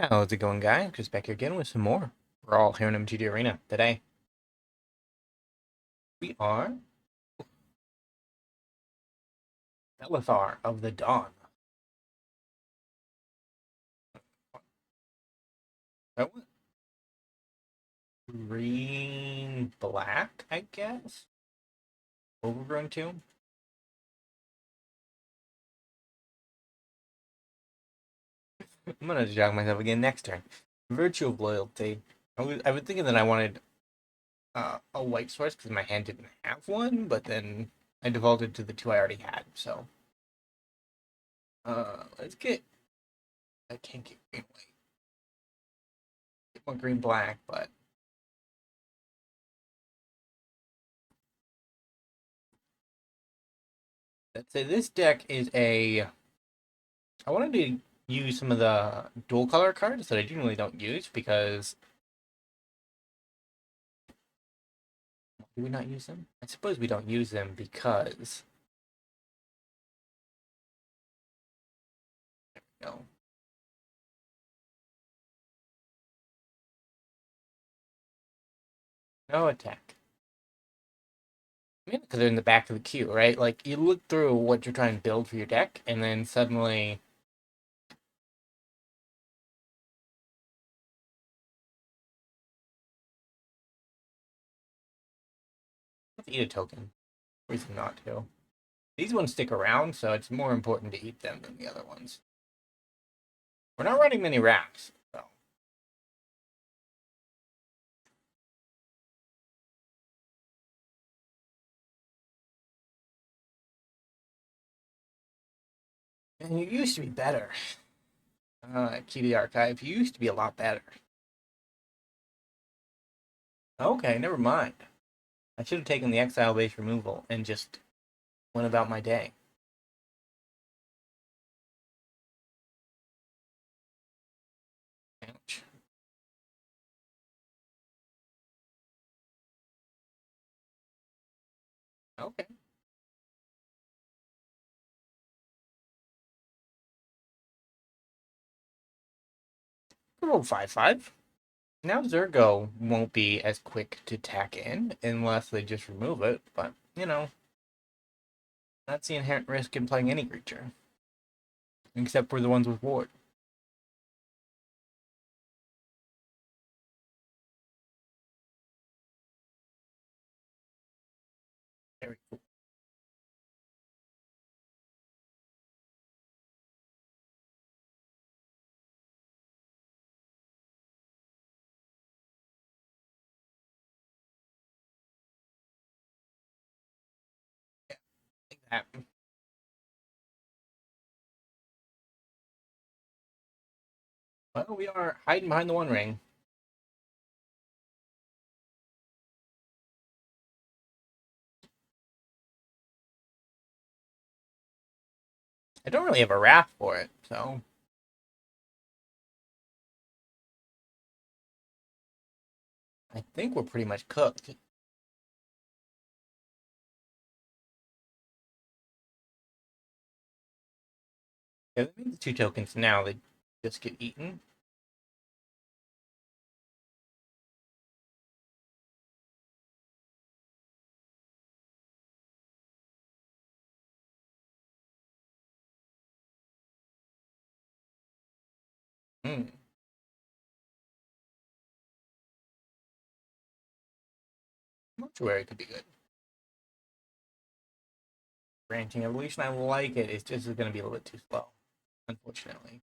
How's it going, guys? Just back here again with some more Brawl here in MTG Arena. Today, we are Felothar of the Dawn. Oh, green black, I guess? Overgrown Tomb? I'm gonna jog myself again next turn. Virtue of Loyalty. I was thinking that I wanted a white source because my hand didn't have one, but then I defaulted to the two I already had, so. Let's get. I can't get green white. Get more green black, but. Let's say this deck is a. I wanted to use some of the dual color cards that I generally don't use because do we not use them? I suppose we don't use them because no. No attack. I mean, because they're in the back of the queue, right? Like you look through what you're trying to build for your deck, and then suddenly let's eat a token. Reason not to. These ones stick around, so it's more important to eat them than the other ones. We're not running many racks, so. And you used to be better. Key to the Archive. You used to be a lot better. Okay, never mind. I should have taken the exile base removal and just went about my day. Ouch. Okay. Roll 5/5. Now Zergo won't be as quick to tack in unless they just remove it, but you know, that's the inherent risk in playing any creature. Except for the ones with ward. Very cool. Yeah, like that. Well, we are hiding behind the One Ring. I don't really have a wrath for it, so I think we're pretty much cooked. Yeah, that means the two tokens now they just get eaten. Hmm. Mortuary could be good. Branching evolution, I like it. It's just going to be a little bit too slow, unfortunately.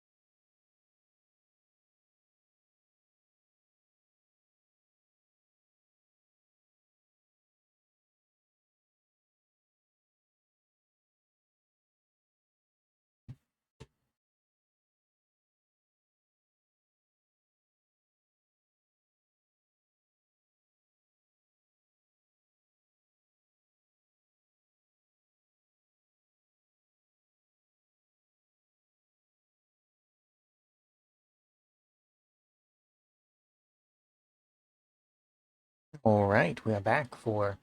All right, we are back for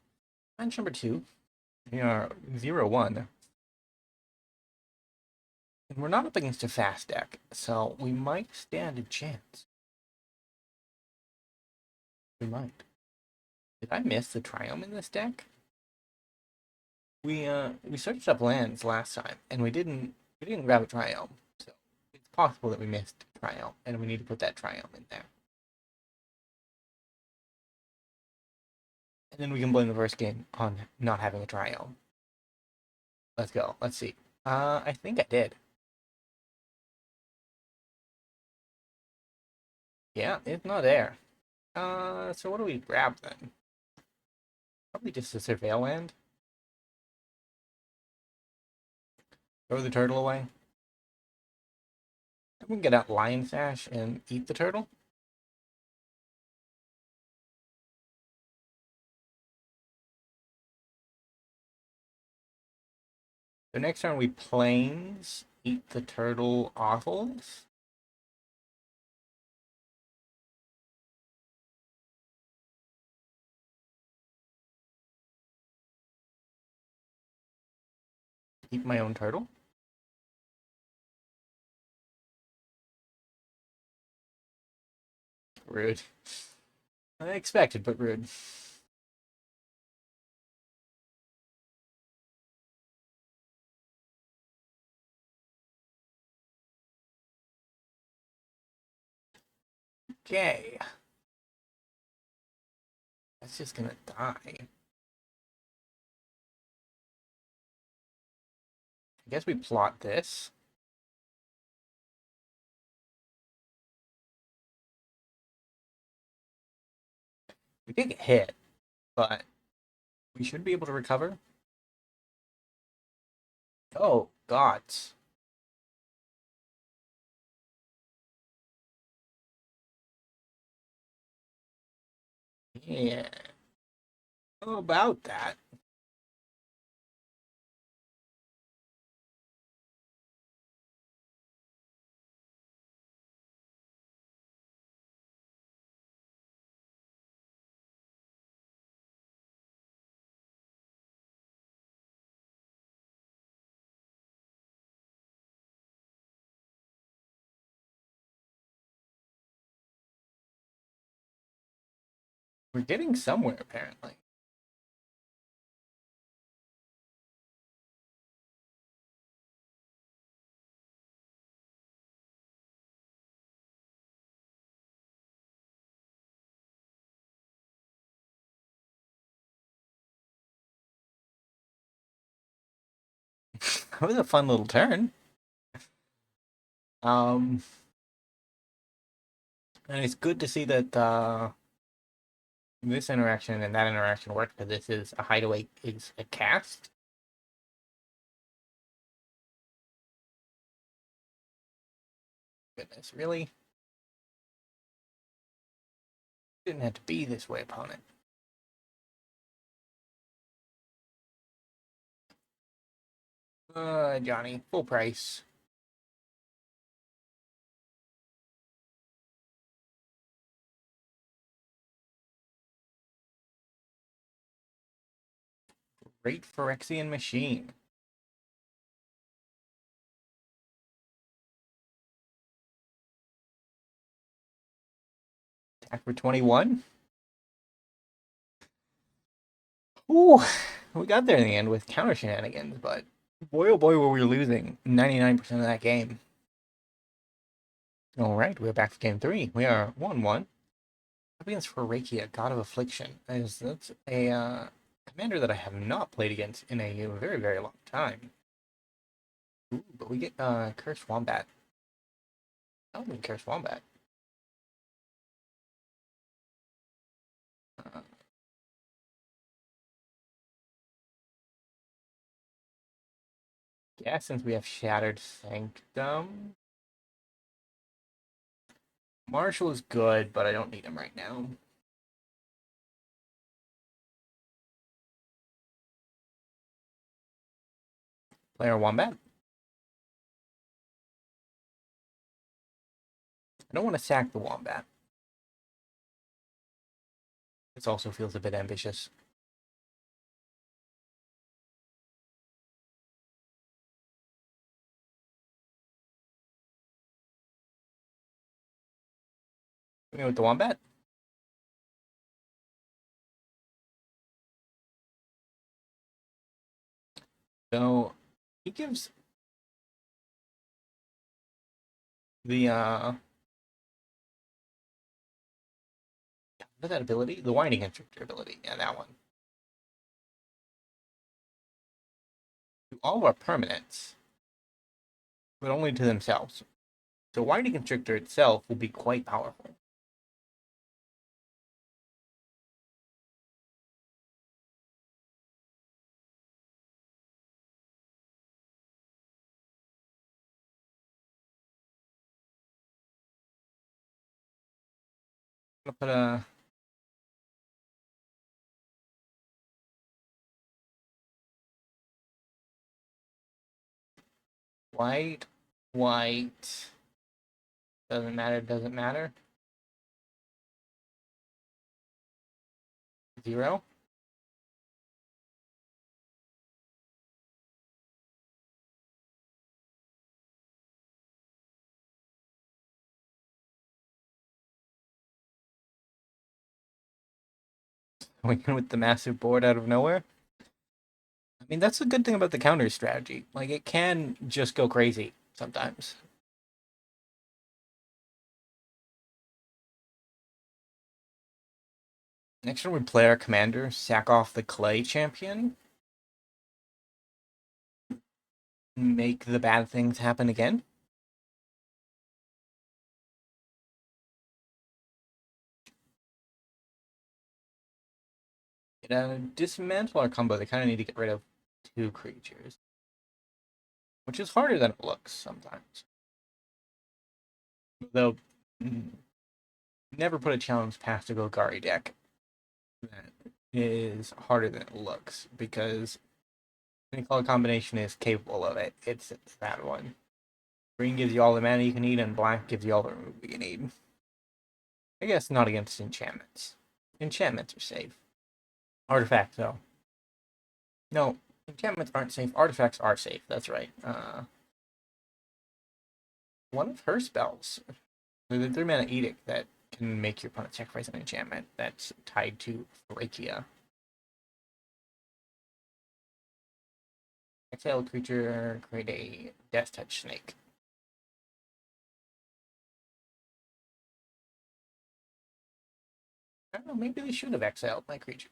match number 2. We are 0-1. And we're not up against a fast deck, so we might stand a chance. We might. Did I miss the Triome in this deck? We searched up lands last time, and we didn't grab a Triome, so it's possible that we missed Triome, and we need to put that Triome in there. And then we can blame the first game on not having a Triome. Let's go. Let's see. I think I did. Yeah, it's not there. So what do we grab then? Probably just a Surveil land. Throw the turtle away. We can get out Lion Sash and eat the turtle. So next turn we plains, eat the turtle, Ozolith. Eat my own turtle. Rude. Unexpected, but rude. Okay. That's just gonna die. I guess we plot this. We did get hit, but we should be able to recover. Oh, gods. Yeah. How about that? We're getting somewhere, apparently. That was a fun little turn. Um, and it's good to see that this interaction and that interaction worked, because this is a hideaway, is a cast. Goodness, really? Didn't have to be this way, opponent. Johnny, full price. Great Phyrexian Machine. Attack for 21. Ooh, we got there in the end with counter shenanigans, but boy oh boy were we losing 99% of that game. Alright, we're back for game 3. We are 1-1. Up against Phyrexia, God of Affliction. That's a commander that I have not played against in a very, very long time. Ooh, but we get Cursed Wombat. I don't mean Cursed Wombat. Uh, yeah, since we have Shattered Sanctum. Marshal is good, but I don't need him right now. Player Wombat. I don't want to sack the Wombat. This also feels a bit ambitious. me with the wombat. So he gives the what's that ability? The winding constrictor ability. Yeah, that one. To all of our permanents, but only to themselves. So winding constrictor itself will be quite powerful. I'm gonna put a white, white. Doesn't matter, doesn't matter. 0. Going in with the massive board out of nowhere. I mean, that's the good thing about the counter strategy. Like, it can just go crazy sometimes. Next turn, we play our commander, sack off the clay champion, make the bad things happen again. Dismantle our combo. They kind of need to get rid of 2 creatures, which is harder than it looks sometimes. Though, never put a challenge past a Golgari deck that is harder than it looks, because any color combination is capable of it. It's that one. Green gives you all the mana you can need, and black gives you all the removal you need. I guess not against enchantments. Enchantments are safe. Artifacts, though. No, enchantments aren't safe. Artifacts are safe. That's right. One of her spells, the 3-mana edict that can make your opponent sacrifice an enchantment that's tied to Phrygia. Exile a creature, create a Death Touch snake. I don't know, maybe they should have exiled my creature.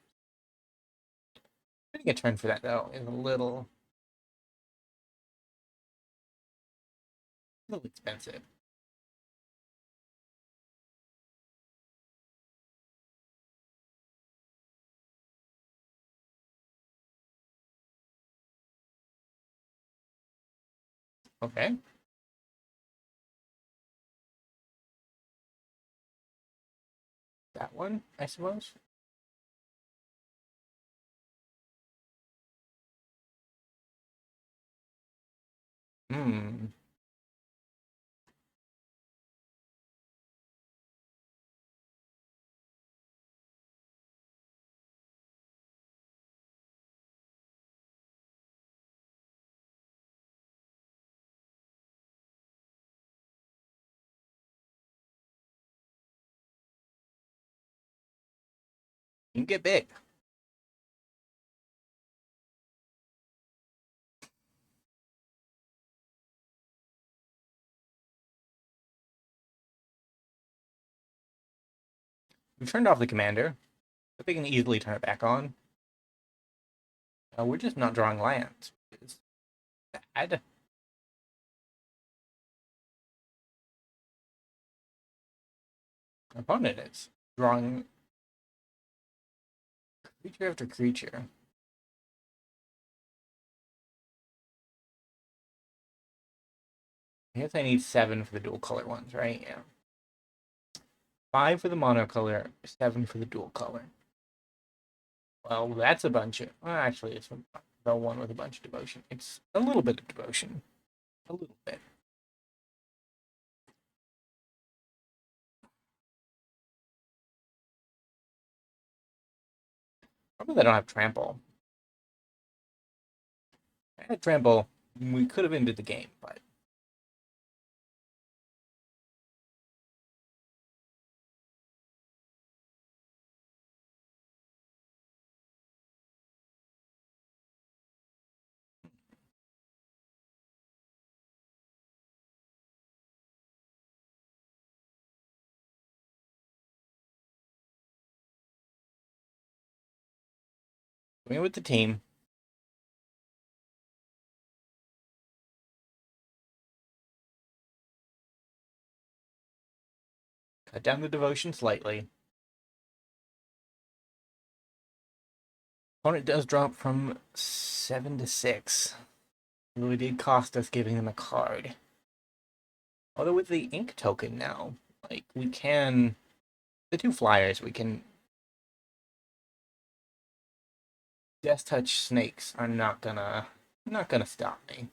Getting a turn for that, though, is a little expensive. Okay. That one, I suppose. Hmm. You can get big. We've turned off the commander, but they can easily turn it back on. We're just not drawing lands. It's bad. Opponent is drawing creature after creature. I guess I need 7 for the dual color ones, right? Yeah. 5 for the monocolor, 7 for the dual color. Well, that's a bunch of. Well, actually, it's the one with a bunch of devotion. It's a little bit of devotion. A little bit. Probably they don't have trample. I had trample. We could have ended the game, but. Going with the team. Cut down the devotion slightly. Opponent does drop from 7 to 6. It really did cost us giving them a card. Although with the ink token now, like we can, the 2 flyers, we can. Death Touch snakes are not gonna stop me.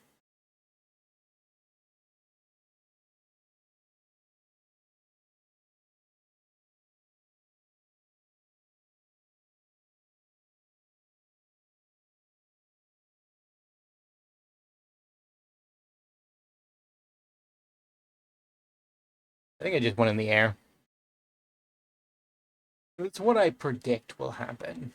I think I just went in the air. It's what I predict will happen.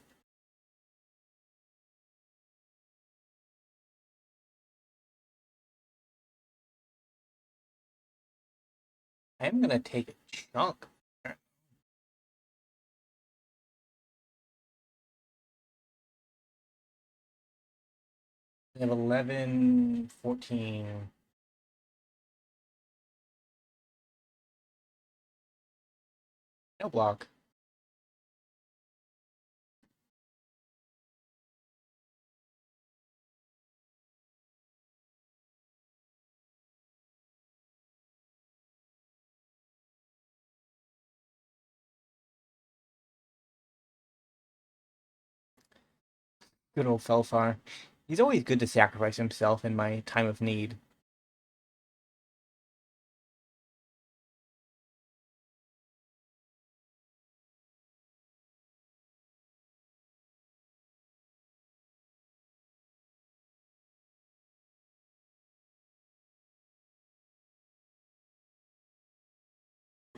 I am gonna take a chunk. I have 11, 14. No block. Good old Felothar. He's always good to sacrifice himself in my time of need.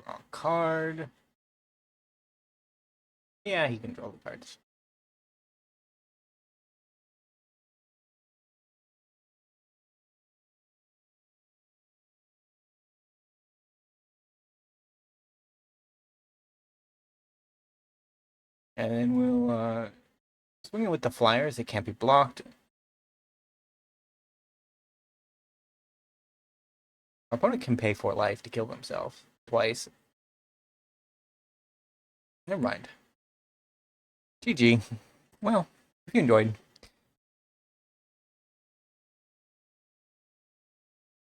Draw a card. Yeah, he can draw the cards. And then we'll swing it with the flyers. It can't be blocked. Our opponent can pay 4 life to kill themselves twice. Never mind. GG. Well, if you enjoyed,